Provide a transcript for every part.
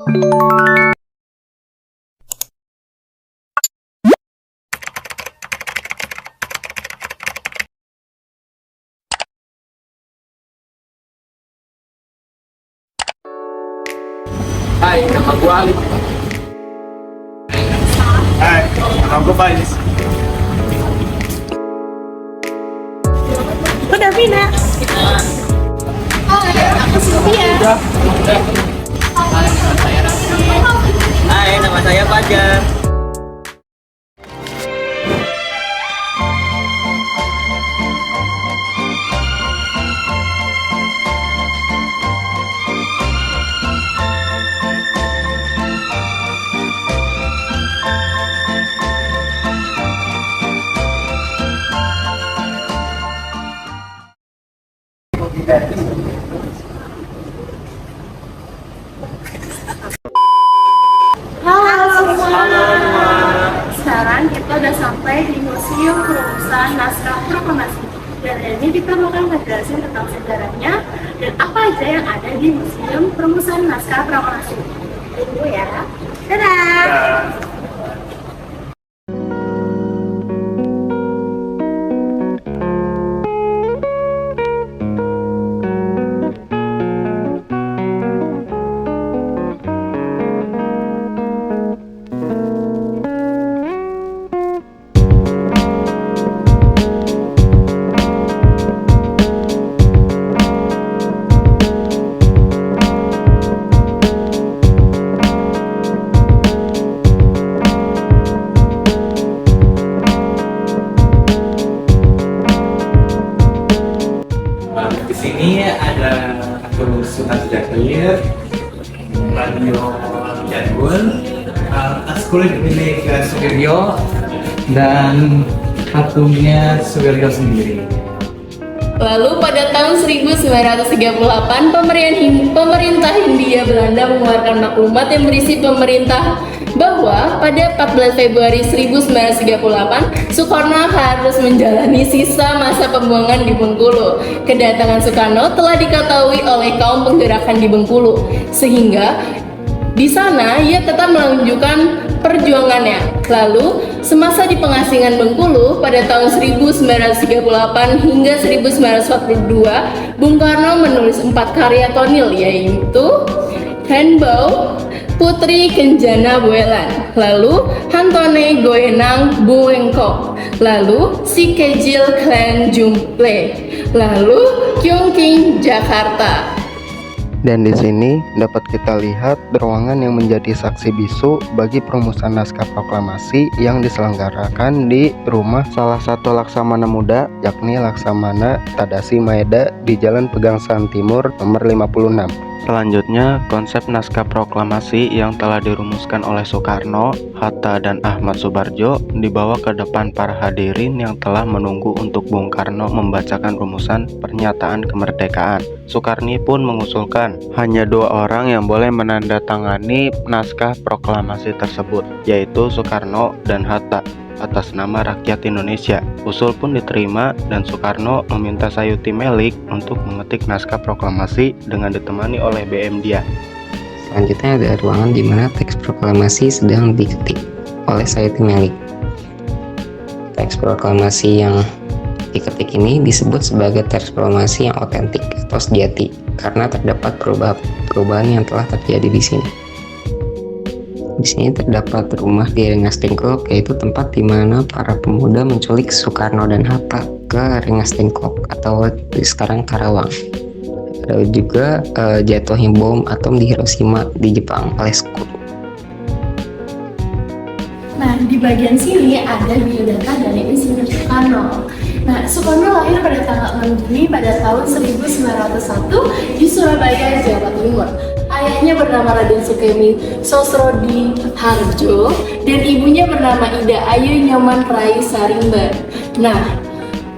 Hai, nama gue Ali. Hai, nama gue Faiz. Aku Davina. Hai, aku Sylvia. Hai, nama saya Fajar. Halo semua. Sekarang kita udah sampai di Museum Perumusan Naskah Proklamasi. Dan ini diperlukan penjelasan tentang sejarahnya dan apa aja yang ada di Museum Perumusan Naskah Proklamasi. Tunggu ya. Dadah. Di sini ada akun Suhas Jakir, Radio Jadwal, Askulit milik Suwiryo, dan akunnya Suwiryo sendiri. Lalu pada tahun 1938, pemerintah Hindia Belanda mengeluarkan maklumat yang berisi pemerintah bahwa pada 14 Februari 1938, Soekarno harus menjalani sisa masa pembuangan di Bengkulu. Kedatangan Soekarno telah diketahui oleh kaum penggerakan di Bengkulu, sehingga di sana ia tetap menunjukkan perjuangannya. Lalu, semasa di pengasingan Bengkulu pada tahun 1938 hingga 1942, Bung Karno menulis 4 karya tonil, yaitu Rainbow, Putri Kenjana Buelan, lalu Hantone Goenang Buengkok, lalu Si Kecil Klan Jumple, lalu Kyungking Jakarta. Dan di sini dapat kita lihat ruangan yang menjadi saksi bisu bagi perumusan naskah proklamasi yang diselenggarakan di rumah salah satu Laksamana muda, yakni Laksamana Tadashi Maeda di Jalan Pegangsaan Timur nomor 56. Selanjutnya, konsep naskah proklamasi yang telah dirumuskan oleh Soekarno, Hatta, dan Ahmad Subarjo dibawa ke depan para hadirin yang telah menunggu untuk Bung Karno membacakan rumusan pernyataan kemerdekaan. Soekarno pun mengusulkan hanya 2 orang yang boleh menandatangani naskah proklamasi tersebut, yaitu Soekarno dan Hatta, atas nama rakyat Indonesia. Usul pun diterima dan Soekarno meminta Sayuti Melik untuk mengetik naskah proklamasi dengan ditemani oleh BM Dia. Selanjutnya ada ruangan di mana teks proklamasi sedang diketik oleh Sayuti Melik. Teks proklamasi yang diketik ini disebut sebagai teks proklamasi yang otentik atau sejati karena terdapat perubahan yang telah terjadi di sini. Di sini terdapat rumah di Rengas Dengklok, yaitu tempat di mana para pemuda menculik Soekarno dan Hatta ke Rengas Dengklok atau sekarang Karawang. Ada juga jatuhnya bom atom di Hiroshima di Jepang oleh Sekutu. Nah, di bagian sini ada biodata dari Insinyur Soekarno. Nah, Soekarno lahir pada tanggal 6 Juni pada tahun 1901 di Surabaya, Jawa Timur. Ayahnya bernama Raden Sukemi Sosrodi Harjo dan ibunya bernama Ida Ayu Nyoman Rai Sarimban. Nah,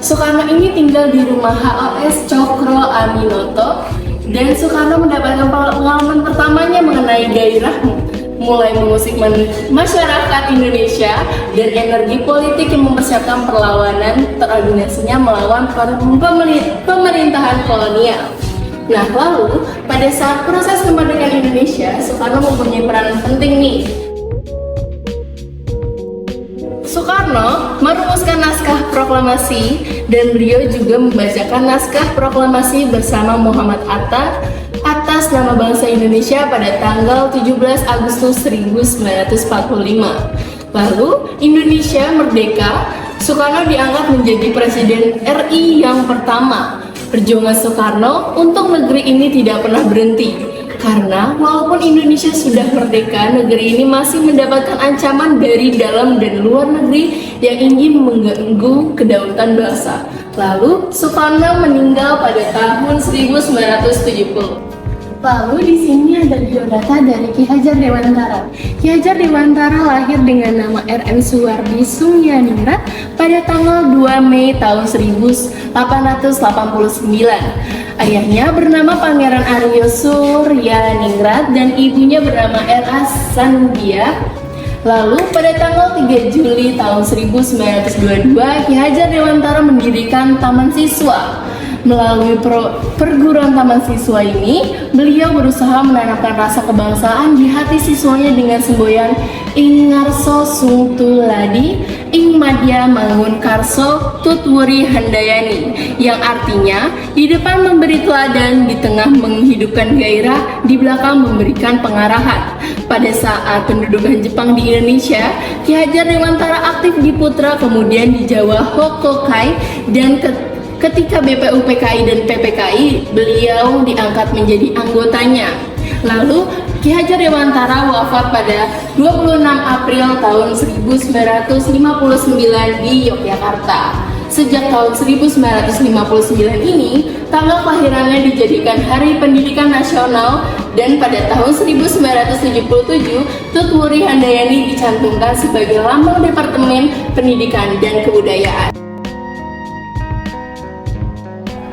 Soekarno ini tinggal di rumah HOS Cokro Aminoto dan Soekarno mendapatkan pengalaman pertamanya mengenai gairah mulai mengusik masyarakat Indonesia dan energi politik yang mempersiapkan perlawanan terorganisasinya melawan pemerintahan kolonial. Nah, lalu pada saat proses kemerdekaan Indonesia, Soekarno mempunyai peran penting nih. Soekarno merumuskan naskah proklamasi dan beliau juga membacakan naskah proklamasi bersama Muhammad Atta atas nama bangsa Indonesia pada tanggal 17 Agustus 1945. Lalu Indonesia merdeka, Soekarno diangkat menjadi Presiden RI yang pertama. Perjuangan Soekarno untuk negeri ini tidak pernah berhenti. Karena walaupun Indonesia sudah merdeka, negeri ini masih mendapatkan ancaman dari dalam dan luar negeri yang ingin mengganggu kedaulatan bangsa. Lalu Soekarno meninggal pada tahun 1970. Lalu di sini ada biodata dari Ki Hajar Dewantara. Ki Hajar Dewantara lahir dengan nama R.M. Suwardi Sumyaningrat pada tanggal 2 Mei tahun 1889. Ayahnya bernama Pangeran Aryo Suryaningrat dan ibunya bernama R.A. Sandia. Lalu pada tanggal 3 Juli tahun 1922, Ki Hajar Dewantara mendirikan Taman Siswa. Melalui perguruan Taman Siswa ini, beliau berusaha menanamkan rasa kebangsaan di hati siswanya dengan semboyan Ing Ngarso Sung Tuladi, Ing Madya Mangun Karso Tutwuri Handayani, yang artinya di depan memberi teladan, di tengah menghidupkan gairah, di belakang memberikan pengarahan. Pada saat pendudukan Jepang di Indonesia, Ki Hajar Dewantara aktif di Putra, kemudian di Jawa Hokkaido, dan ketika BPUPKI dan PPKI, beliau diangkat menjadi anggotanya. Lalu Ki Hajar Dewantara wafat pada 26 April tahun 1959 di Yogyakarta. Sejak tahun 1959 ini, tanggal kelahirannya dijadikan Hari Pendidikan Nasional, dan pada tahun 1977, Tutwuri Handayani dicantumkan sebagai Lambang Departemen Pendidikan dan Kebudayaan.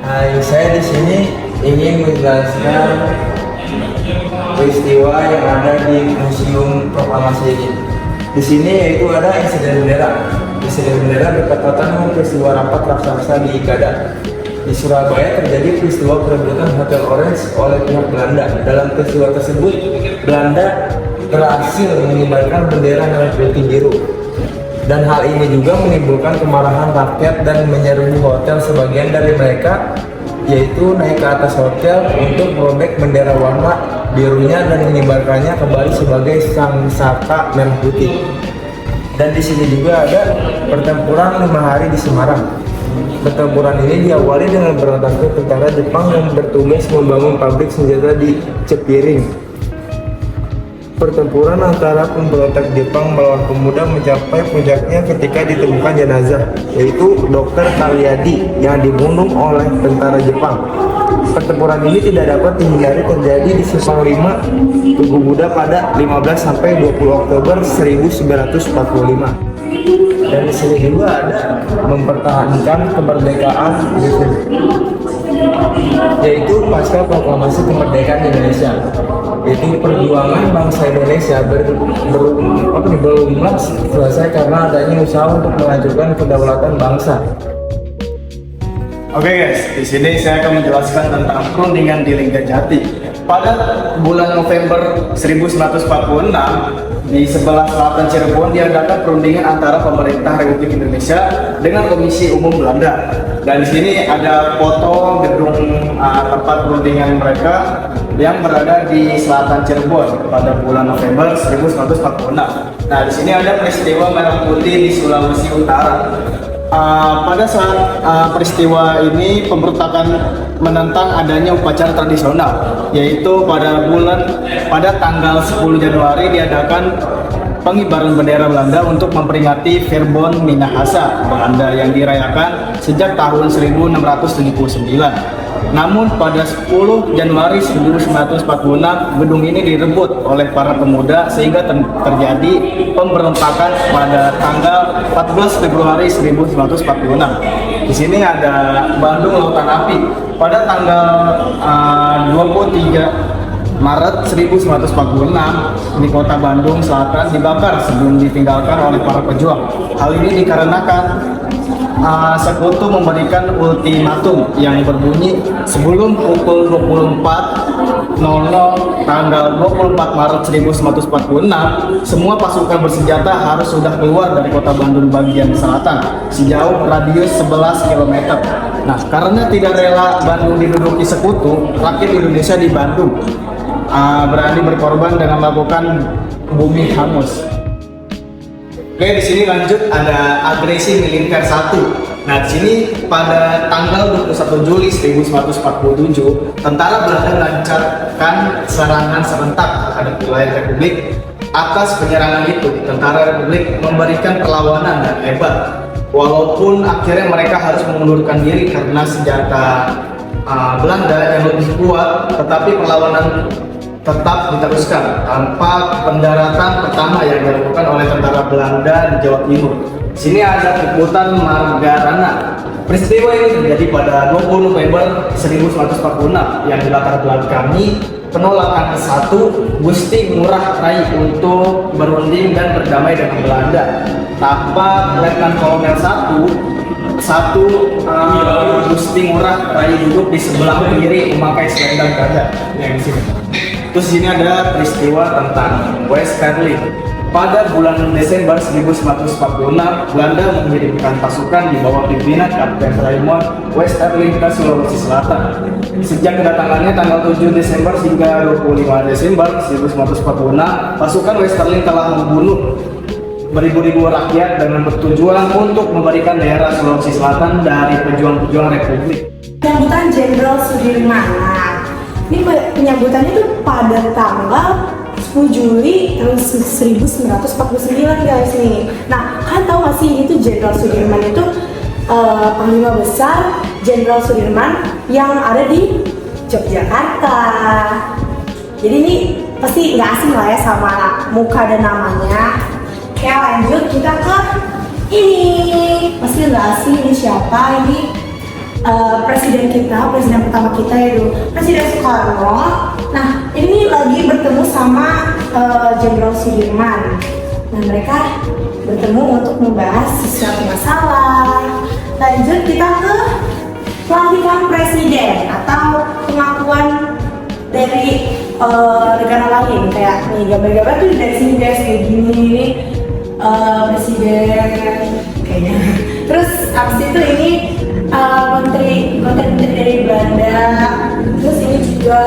Hai, saya di sini ingin menjelaskan peristiwa yang ada di Museum Proklamasi ini. Di sini yaitu ada insiden bendera. Insiden bendera bertepatan dengan peristiwa rapat raksasa di Gada. Di Surabaya terjadi peristiwa perebutan Hotel Orange oleh pihak Belanda. Dalam peristiwa tersebut, Belanda berhasil mengibarkan bendera merah putih biru. Dan hal ini juga menimbulkan kemarahan rakyat dan menyerbu hotel. Sebagian dari mereka yaitu naik ke atas hotel untuk merobek bendera warna birunya dan mengibarkannya kembali sebagai sang saka merah putih. Dan di sini juga ada pertempuran 5 hari di Semarang. Pertempuran ini diawali dengan berontaknya tentara Jepang yang bertugas membangun pabrik senjata di Cepiring. Pertempuran antara pemberontak Jepang melawan pemuda mencapai puncaknya ketika ditemukan jenazah, yaitu Dr. Kalyadi yang dibunuh oleh tentara Jepang. Pertempuran ini tidak dapat dihindari terjadi di Simpang 5 Tugu Buddha pada 15 sampai 20 Oktober 1945. Dan di sini juga ada mempertahankan kemerdekaan yaitu pasca proklamasi kemerdekaan Indonesia, yaitu perjuangan bangsa Indonesia belum selesai karena adanya usaha untuk menghancurkan kedaulatan bangsa. Oke guys, di sini saya akan menjelaskan tentang perundingan di Linggajati. Pada bulan November 1946, di sebelah selatan Cirebon diadakan perundingan antara pemerintah Republik Indonesia dengan Komisi Umum Belanda. Dan di sini ada foto gedung tempat perundingan mereka yang berada di selatan Cirebon pada bulan November 1946. Nah, di sini ada peristiwa merah putih di Sulawesi Utara. Pada saat peristiwa ini pemberontakan menentang adanya upacara tradisional, yaitu pada tanggal 10 Januari diadakan pengibaran bendera Belanda untuk memperingati Verbond Minahasa Belanda yang dirayakan sejak tahun 1679. Namun pada 10 Januari 1946 gedung ini direbut oleh para pemuda sehingga terjadi pemberontakan pada tanggal 14 Februari 1946. Di sini ada Bandung Lautan Api pada tanggal 23 Maret 1946 di kota Bandung Selatan dibakar sebelum ditinggalkan oleh para pejuang. Hal ini dikarenakan Sekutu memberikan ultimatum yang berbunyi sebelum pukul 24.00 tanggal 24 Maret 1946, semua pasukan bersenjata harus sudah keluar dari kota Bandung bagian selatan sejauh radius 11 km. Nah, karena tidak rela Bandung diduduki sekutu, rakyat Indonesia di Bandung berani berkorban dengan melakukan bumi hangus. Oke, di sini lanjut ada agresi militer 1. Nah, di sini pada tanggal 21 Juli 1947, tentara Belanda melancarkan serangan serentak terhadap wilayah Republik. Atas penyerangan itu, tentara Republik memberikan perlawanan dan hebat. Walaupun akhirnya mereka harus mengundurkan diri karena senjata Belanda yang lebih kuat, tetapi perlawanan tetap diteruskan tanpa pendaratan pertama yang dilakukan oleh tentara Belanda di Jawa Timur. Sini ada liputan Margarana. Peristiwa ini terjadi pada 20 November 1946 yang dilatar belakangi penolakan satu Gusti Ngurah Rai untuk berunding dan berdamai dengan Belanda. Tanpa Letnan Kolonel Gusti Ngurah Rai duduk di sebelah kiri memakai selendang gajah yang di sini. Terus di sini ada peristiwa tentang West Sterling. Pada bulan Desember 1946, Belanda mengirimkan pasukan di bawah pimpinan Kapten Raymond West Sterling ke Sulawesi Selatan. Sejak kedatangannya tanggal 7 Desember hingga 25 Desember 1946, pasukan West Sterling telah membunuh beribu-ribu rakyat dengan bertujuan untuk memberikan daerah Sulawesi Selatan dari pejuang-pejuang Republik. Penyambutan Jenderal Sudirman. Ini penyambutannya itu pada tanggal 10 Juli tahun 1949 guys nih. Nah, kan tahu gak sih itu Jenderal Sudirman itu Panglima Besar Jenderal Sudirman yang ada di Yogyakarta. Jadi ini pasti nggak asing lah ya sama muka dan namanya. Ya lanjut kita ke ini. Pasti nggak asing ini siapa ini? Presiden pertama kita yaitu Presiden Soekarno. Nah, ini lagi bertemu sama Jenderal Sudirman. Nah, mereka bertemu untuk membahas sesuatu masalah. Lanjut kita ke pelantikan presiden atau pengakuan dari negara lain. Kayak nih gambar-gambar tuh dari sini guys, kayak gini nih presiden kayaknya. Terus abis itu ini menteri dari Belanda. Terus ini juga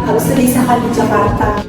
harus disahkan di Jakarta.